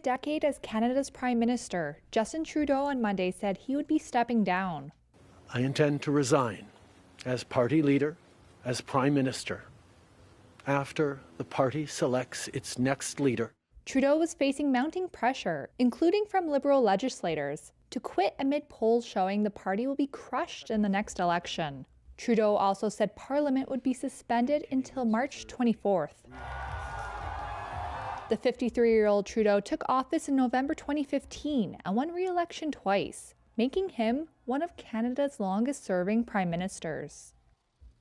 decade as Canada's Prime Minister, Justin Trudeau on Monday said he would be stepping down. I intend to resign as party leader, as Prime Minister, after the party selects its next leader. Trudeau was facing mounting pressure, including from Liberal legislators, to quit amid polls showing the party will be crushed in the next election. Trudeau also said Parliament would be suspended until March 24th. The 53-year-old Trudeau took office in November 2015 and won re-election twice, making him one of Canada's longest-serving prime ministers.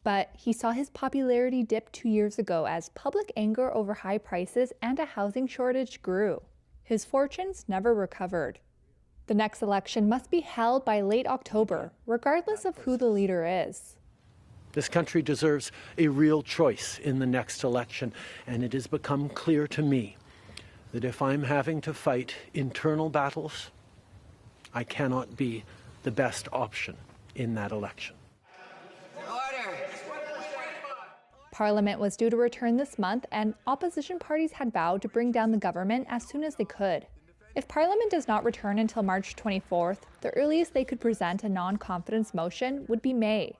But he saw his popularity dip 2 years ago as public anger over high prices and a housing shortage grew. His fortunes never recovered. The next election must be held by late October, regardless of who the leader is. This country deserves a real choice in the next election, and it has become clear to me that if I'm having to fight internal battles, I cannot be the best option in that election. Parliament was due to return this month, and opposition parties had vowed to bring down the government as soon as they could. If Parliament does not return until March 24th, the earliest they could present a non-confidence motion would be May.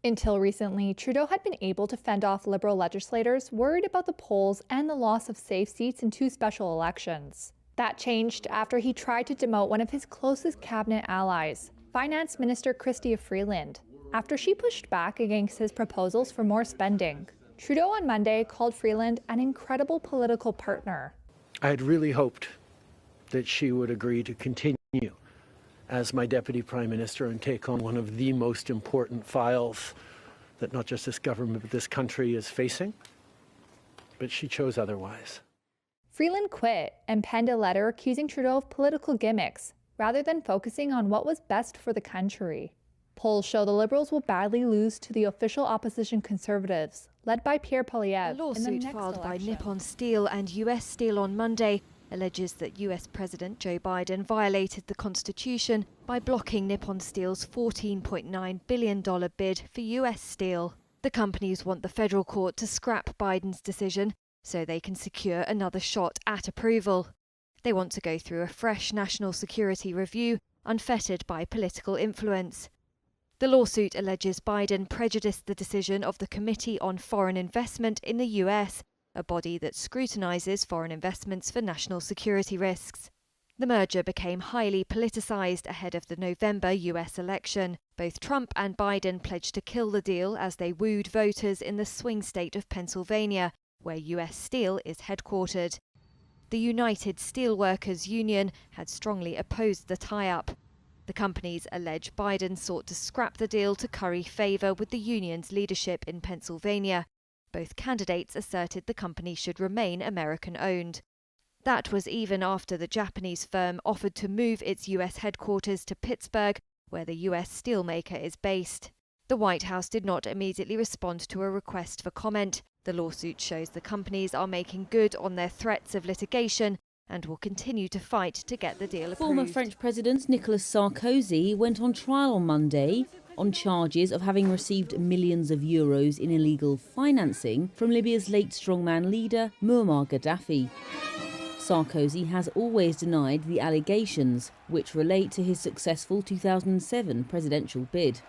Until recently, Trudeau had been able to fend off Liberal legislators worried about the polls and the loss of safe seats in 2 special elections. That changed after he tried to demote one of his closest cabinet allies, Finance Minister Chrystia Freeland, after she pushed back against his proposals for more spending. Trudeau on Monday called Freeland an incredible political partner. I had really hoped that she would agree to continue as my Deputy Prime Minister and take on one of the most important files that not just this government but this country is facing, but she chose otherwise. Freeland quit and penned a letter accusing Trudeau of political gimmicks, rather than focusing on what was best for the country. Polls show the Liberals will badly lose to the official opposition Conservatives, led by Pierre Poilievre. A lawsuit filed by Nippon Steel and US Steel on Monday alleges that US President Joe Biden violated the Constitution by blocking Nippon Steel's $14.9 billion bid for US Steel. The companies want the federal court to scrap Biden's decision so they can secure another shot at approval. They want to go through a fresh national security review unfettered by political influence. The lawsuit alleges Biden prejudiced the decision of the Committee on Foreign Investment in the US, a body that scrutinizes foreign investments for national security risks. The merger became highly politicized ahead of the November US election. Both Trump and Biden pledged to kill the deal as they wooed voters in the swing state of Pennsylvania, where US Steel is headquartered. The United Steelworkers Union had strongly opposed the tie-up. The companies allege Biden sought to scrap the deal to curry favor with the union's leadership in Pennsylvania. Both candidates asserted the company should remain American-owned. That was even after the Japanese firm offered to move its US headquarters to Pittsburgh, where the US steelmaker is based. The White House did not immediately respond to a request for comment. The lawsuit shows the companies are making good on their threats of litigation and will continue to fight to get the deal approved. Former French President Nicolas Sarkozy went on trial on Monday on charges of having received millions of euros in illegal financing from Libya's late strongman leader Muammar Gaddafi. Sarkozy has always denied the allegations, which relate to his successful 2007 presidential bid.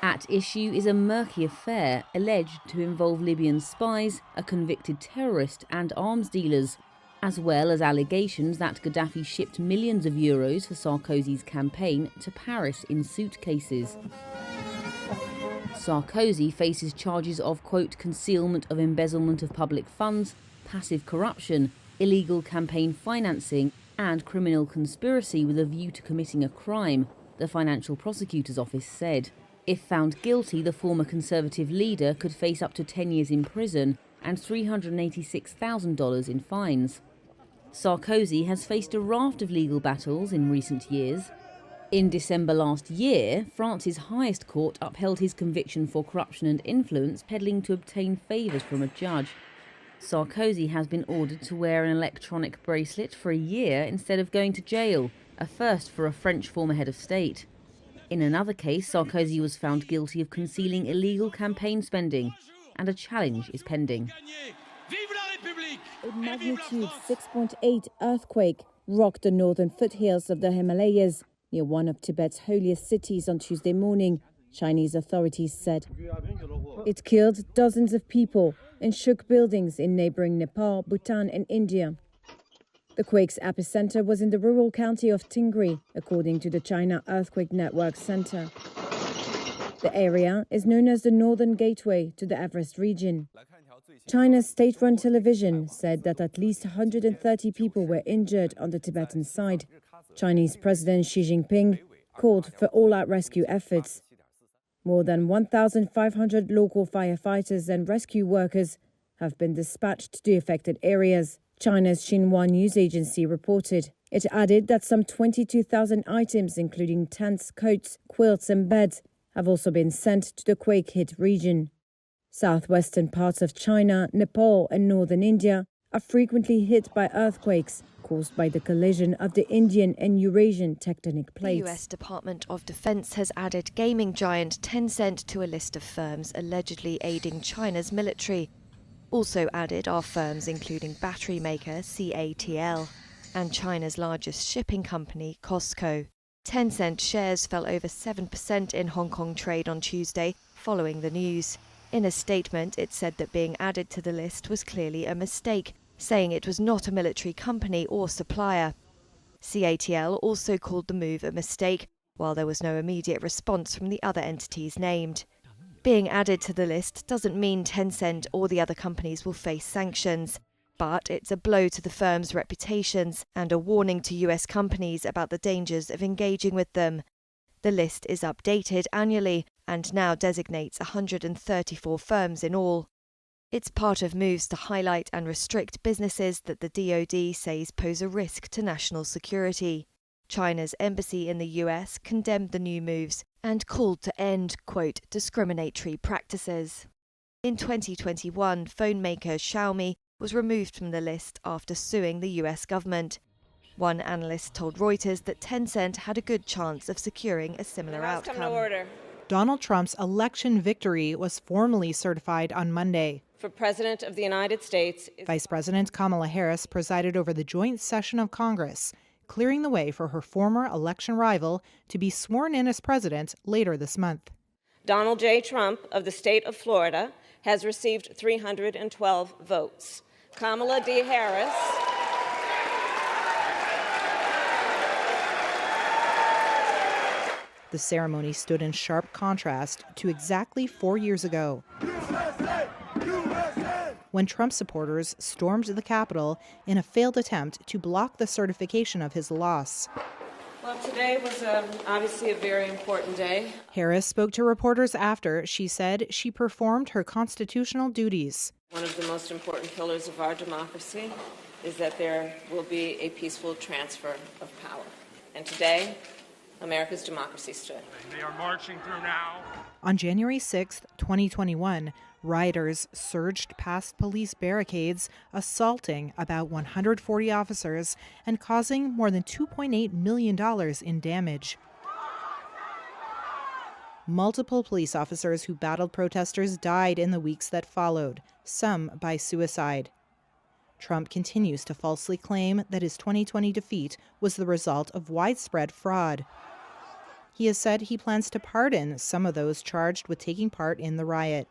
At issue is a murky affair alleged to involve Libyan spies, a convicted terrorist and arms dealers, as well as allegations that Gaddafi shipped millions of euros for Sarkozy's campaign to Paris in suitcases. Sarkozy faces charges of, quote, concealment of embezzlement of public funds, passive corruption, illegal campaign financing and criminal conspiracy with a view to committing a crime, the Financial Prosecutor's Office said. If found guilty, the former Conservative leader could face up to 10 years in prison and $386,000 in fines. Sarkozy has faced a raft of legal battles in recent years. In December last year, France's highest court upheld his conviction for corruption and influence peddling to obtain favours from a judge. Sarkozy has been ordered to wear an electronic bracelet for a year instead of going to jail, a first for a French former head of state. In another case, Sarkozy was found guilty of concealing illegal campaign spending, and a challenge is pending. Vive la République! A magnitude 6.8 earthquake rocked the northern foothills of the Himalayas near one of Tibet's holiest cities on Tuesday morning, Chinese authorities said. It killed dozens of people and shook buildings in neighboring Nepal, Bhutan and India. The quake's epicenter was in the rural county of Tingri, according to the China Earthquake Network Center. The area is known as the Northern Gateway to the Everest region. China's state-run television said that at least 130 people were injured on the Tibetan side. Chinese President Xi Jinping called for all-out rescue efforts. More than 1,500 local firefighters and rescue workers have been dispatched to the affected areas, China's Xinhua news agency reported. It added that some 22,000 items, including tents, coats, quilts and beds, have also been sent to the quake-hit region. Southwestern parts of China, Nepal and northern India are frequently hit by earthquakes caused by the collision of the Indian and Eurasian tectonic plates. The US Department of Defense has added gaming giant Tencent to a list of firms allegedly aiding China's military. Also added are firms including battery maker CATL and China's largest shipping company, COSCO. Tencent shares fell over 7% in Hong Kong trade on Tuesday, following the news. In a statement, it said that being added to the list was clearly a mistake, saying it was not a military company or supplier. CATL also called the move a mistake, while there was no immediate response from the other entities named. Being added to the list doesn't mean Tencent or the other companies will face sanctions, but it's a blow to the firm's reputations and a warning to US companies about the dangers of engaging with them. The list is updated annually and now designates 134 firms in all. It's part of moves to highlight and restrict businesses that the DoD says pose a risk to national security. China's embassy in the US condemned the new moves and called to end, quote, discriminatory practices. In 2021, phone maker Xiaomi was removed from the list after suing the US government. One analyst told Reuters that Tencent had a good chance of securing a similar outcome. Come to order. Donald Trump's election victory was formally certified on Monday. For President of the United States, Vice President Kamala Harris presided over the joint session of Congress, clearing the way for her former election rival to be sworn in as president later this month. Donald J. Trump of the state of Florida has received 312 votes. Kamala D. Harris The ceremony stood in sharp contrast to exactly 4 years ago, when Trump supporters stormed the Capitol in a failed attempt to block the certification of his loss. Well, today was obviously a very important day. Harris spoke to reporters after she said she performed her constitutional duties. One of the most important pillars of our democracy is that there will be a peaceful transfer of power. And today, America's democracy stood. They are marching through now. On January 6, 2021, rioters surged past police barricades, assaulting about 140 officers and causing more than $2.8 million in damage. Multiple police officers who battled protesters died in the weeks that followed, some by suicide. Trump continues to falsely claim that his 2020 defeat was the result of widespread fraud. He has said he plans to pardon some of those charged with taking part in the riot.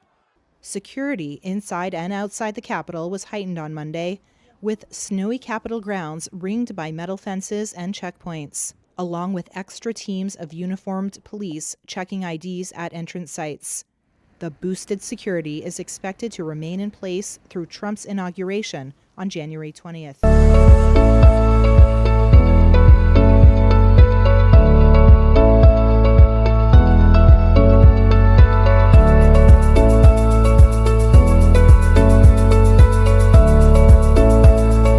Security inside and outside the Capitol was heightened on Monday, with snowy Capitol grounds ringed by metal fences and checkpoints, along with extra teams of uniformed police checking IDs at entrance sites. The boosted security is expected to remain in place through Trump's inauguration on January 20th.